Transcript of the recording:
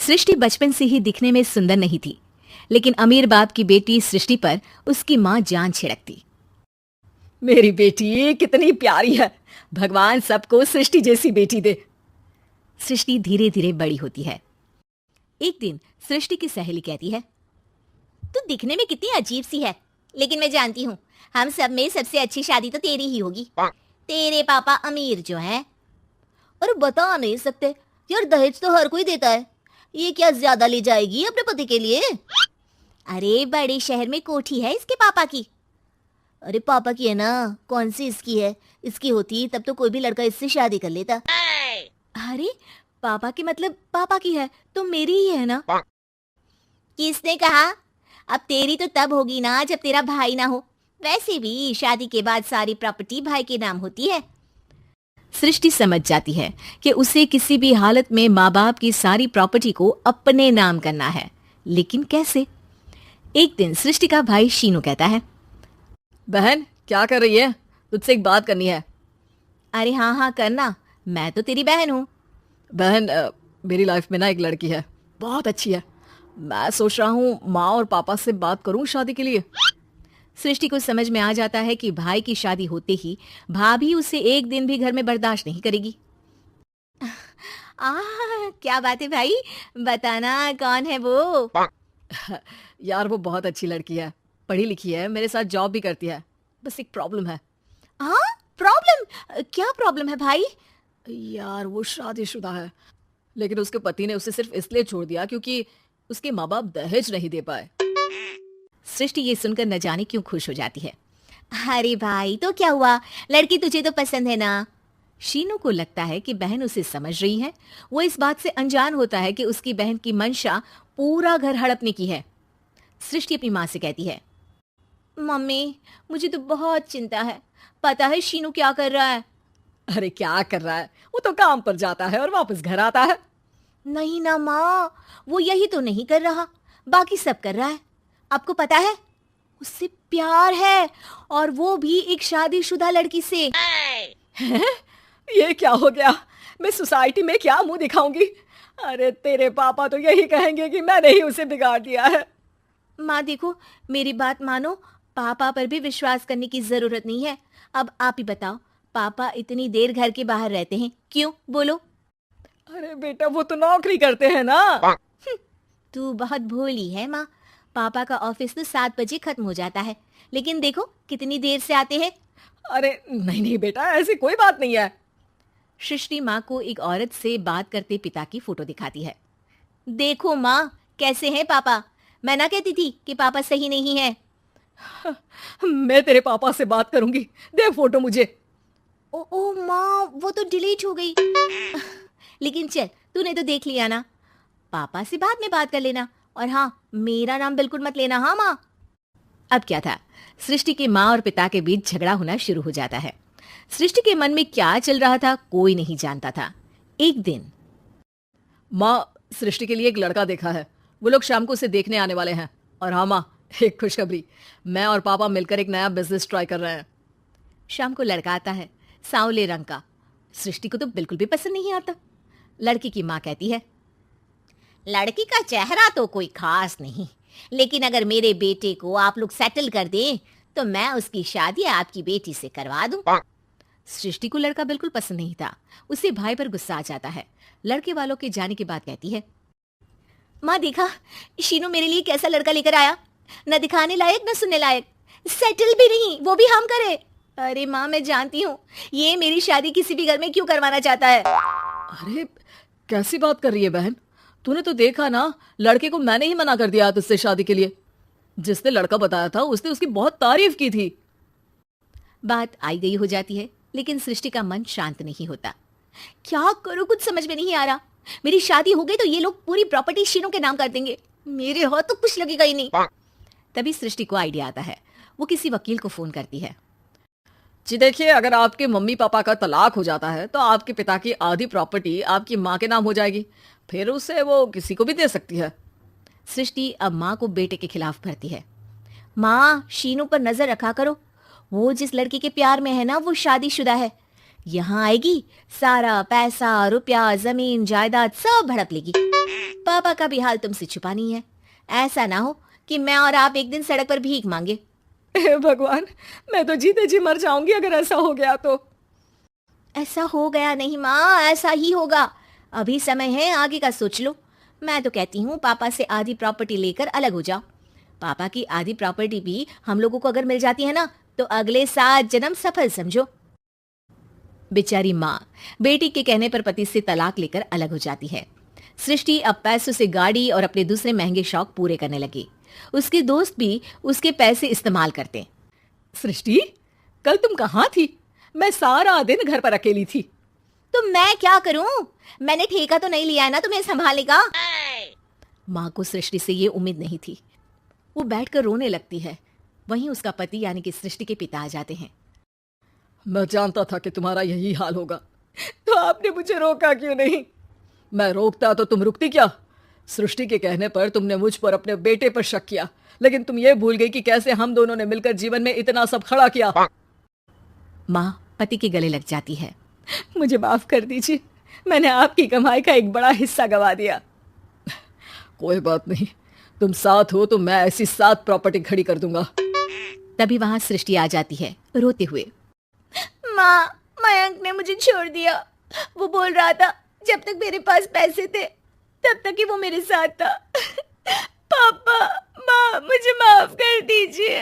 सृष्टि बचपन से ही दिखने में सुंदर नहीं थी, लेकिन अमीर बाप की बेटी सृष्टि पर उसकी माँ जान छिड़कती। मेरी बेटी कितनी प्यारी है, भगवान सबको सृष्टि जैसी बेटी दे। सृष्टि धीरे धीरे बड़ी होती है। एक दिन सृष्टि की सहेली कहती है, तू दिखने में कितनी अजीब सी है, लेकिन मैं जानती हूँ हम सब में सबसे अच्छी शादी तो तेरी ही होगी। तेरे पापा अमीर जो हैं। और बता नहीं सकते यार, दहेज तो हर कोई देता है, ये क्या ज्यादा ले जाएगी अपने पति के लिए? अरे बड़े शहर में कोठी है इसके पापा की। अरे पापा की है ना, कौन सी इसकी है? इसकी होती तब तो कोई भी लड़का इससे शादी कर लेता। अरे पापा की मतलब पापा की है तो मेरी ही है ना? किसने कहा? अब तेरी तो तब होगी ना जब तेरा भाई ना हो। वैसे भी शादी के बाद सारी प्रॉपर्टी भाई के नाम होती है। सृष्टि समझ जाती है कि उसे किसी भी हालत में माँ बाप की सारी प्रॉपर्टी को अपने नाम करना है, लेकिन कैसे? एक दिन सृष्टि का भाई शीनू कहता है, बहन क्या कर रही है? तुझसे एक बात करनी है। अरे हाँ हाँ करना, मैं तो तेरी बहन हूँ। बहन मेरी लाइफ में ना एक लड़की है, बहुत अच्छी है। मैं सोच रहा हूँ माँ और पापा से बात करूँ शादी के लिए। सृष्टि को समझ में आ जाता है कि भाई की शादी होते ही भाभी उसे एक दिन भी घर में बर्दाश्त नहीं करेगी। क्या बात है भाई, बताना कौन है वो? यार वो बहुत अच्छी लड़की है, पढ़ी लिखी है, मेरे साथ जॉब भी करती है। बस एक प्रॉब्लम है। हाँ प्रॉब्लम? क्या प्रॉब्लम है भाई? यार वो शादीशुदा है, लेकिन उसके पति ने उसे सिर्फ इसलिए छोड़ दिया क्योंकि उसके माँ बाप दहेज नहीं दे पाए। सृष्टि ये सुनकर न जाने क्यों खुश हो जाती है। अरे भाई तो क्या हुआ, लड़की तुझे तो पसंद है ना? शीनू को लगता है कि बहन उसे समझ रही है। वो इस बात से अनजान होता है कि उसकी बहन की मंशा पूरा घर हड़पने की है। सृष्टि अपनी माँ से कहती है, मम्मी मुझे तो बहुत चिंता है, पता है शीनू क्या कर रहा है? अरे क्या कर रहा है, वो तो काम पर जाता है और वापस घर आता है। नहीं ना माँ, वो यही तो नहीं कर रहा, बाकी सब कर रहा है। आपको पता है उससे प्यार है, और वो भी एक शादीशुदा लड़की से। ये क्या हो गया? मैं सोसाइटी में क्या मुंह दिखाऊंगी? अरे तेरे पापा तो यही कहेंगे कि मैंने ही उसे बिगाड़ दिया है। माँ देखो, मेरी बात मानो, पापा पर भी विश्वास करने की जरूरत नहीं है। अब आप ही बताओ, पापा इतनी देर घर के बाहर रहते हैं क्यों, बोलो? अरे बेटा वो तो नौकरी करते हैं ना। तू बहुत भोली है माँ, पापा का ऑफिस तो 7 बजे खत्म हो जाता है, लेकिन देखो कितनी देर से आते हैं। अरे नहीं नहीं बेटा, ऐसी कोई बात नहीं है। सृष्टि माँ को एक औरत से बात करते पिता की फोटो दिखाती है। देखो माँ कैसे हैं पापा, मैं ना कहती थी कि पापा सही नहीं है। मैं तेरे पापा से बात करूंगी, दे फोटो मुझे। ओ माँ वो तो डिलीट हो गई। लेकिन चल तूने तो देख लिया ना, पापा से बाद में बात कर लेना, और हाँ मेरा नाम बिल्कुल मत लेना। हाँ माँ। अब क्या था, सृष्टि के माँ और पिता के बीच झगड़ा होना शुरू हो जाता है। सृष्टि के मन में क्या चल रहा था कोई नहीं जानता था। एक दिन, माँ सृष्टि के लिए एक लड़का देखा है, वो लोग शाम को उसे देखने आने वाले हैं। और हाँ माँ, एक खुशखबरी, मैं और पापा मिलकर एक नया बिजनेस ट्राई कर रहे हैं। शाम को लड़का आता है, सांवले रंग का। सृष्टि को तो बिल्कुल भी पसंद नहीं आता। लड़की की माँ कहती है, लड़की का चेहरा तो कोई खास नहीं, लेकिन अगर मेरे बेटे को आप लोग सेटल कर दें तो मैं उसकी शादी आपकी बेटी से करवा दूं। सृष्टि को लड़का बिल्कुल पसंद नहीं था। उसे भाई पर गुस्सा आ जाता है। लड़के वालों के जाने के बाद कहती है, माँ देखा शीनू मेरे लिए कैसा लड़का लेकर आया, न दिखाने लायक न सुनने लायक, सेटल भी नहीं, वो भी हम करे। अरे माँ मैं जानती हूँ ये मेरी शादी किसी भी घर में क्यों करवाना चाहता है। अरे कैसी बात कर रही है बहन, तूने तो देखा ना, लड़के को मैंने ही मना कर दिया तुझसे शादी के लिए। जिसने लड़का बताया था उसने उसकी बहुत तारीफ की थी। बात आई गई हो जाती है, लेकिन सृष्टि का मन शांत नहीं होता। क्या करूं कुछ समझ में नहीं आ रहा। मेरी शादी हो गई तो ये लोग पूरी प्रॉपर्टी शीनू के नाम कर देंगे, मेरे हाथ तो कुछ लगेगा ही नहीं। तभी सृष्टि को आइडिया आता है। वो किसी वकील को फोन करती है। जी देखिए, अगर आपके मम्मी पापा का तलाक हो जाता है तो आपके पिता की आधी प्रॉपर्टी आपकी माँ के नाम हो जाएगी, फिर उसे वो किसी को भी दे सकती है। सृष्टि अब माँ को बेटे के खिलाफ भरती है। माँ शीनू पर नजर रखा करो, वो जिस लड़की के प्यार में है ना वो शादीशुदा है। यहाँ आएगी, सारा पैसा, रुपया, जमीन, जायदाद सब भड़प लेगी। पापा का भी हाल तुमसे छुपा नहीं है। ऐसा ना हो कि मैं और आप एक दिन सड़क पर भीख मांगे। हे भगवान, मैं तो जीते जी मर जाऊंगी अगर ऐसा हो गया तो। ऐसा हो गया नहीं माँ, ऐसा ही होगा। अभी समय है, आगे का सोच लो। मैं तो कहती हूँ पापा से आधी प्रॉपर्टी लेकर अलग हो जाओ। पापा की आधी प्रॉपर्टी भी हम लोगों को अगर मिल जाती है ना, तो अगले 7 जन्म सफल समझो। बेचारी माँ बेटी के कहने पर पति से तलाक लेकर अलग हो जाती है। सृष्टि अब पैसों से गाड़ी और अपने दूसरे महंगे शौक पूरे करने लगी। उसके दोस्त भी उसके पैसे इस्तेमाल करते। सृष्टि, कल तुम कहाँ थी? मैं सारा दिन घर पर अकेली थी। तो मैं क्या करूं? मैंने ठेका तो नहीं लिया है ना तुम्हें संभालने का। माँ को सृष्टि से ये उम्मीद नहीं थी। वो बैठकर रोने लगती है। वहीं उसका पति यानी कि सृष्टि के पिता आ जाते हैं। मैं जानता था कि तुम्हारा यही हाल होगा, तो आपने मुझे रोका क्यों नहीं? मैं रोकता तो तुम रुकती क्या? सृष्टि के कहने पर तुमने मुझ पर, अपने बेटे पर शक किया, लेकिन तुम ये भूल गई कि कैसे हम दोनों ने मिलकर जीवन में इतना सब खड़ा किया। माँ पति के गले लग जाती है। मुझे माफ कर दीजिए, मैंने आपकी कमाई का एक बड़ा हिस्सा गवा दिया। कोई बात नहीं, तुम साथ हो तो मैं ऐसी 7 प्रॉपर्टी खड़ी कर दूंगा। तभी वहां सृष्टि आ जाती है रोते हुए। माँ, मयंक ने मुझे छोड़ दिया। वो बोल रहा था जब तक मेरे पास पैसे थे तब तक ही वो मेरे साथ था। पापा, माँ, मुझे माफ कर दीजिए।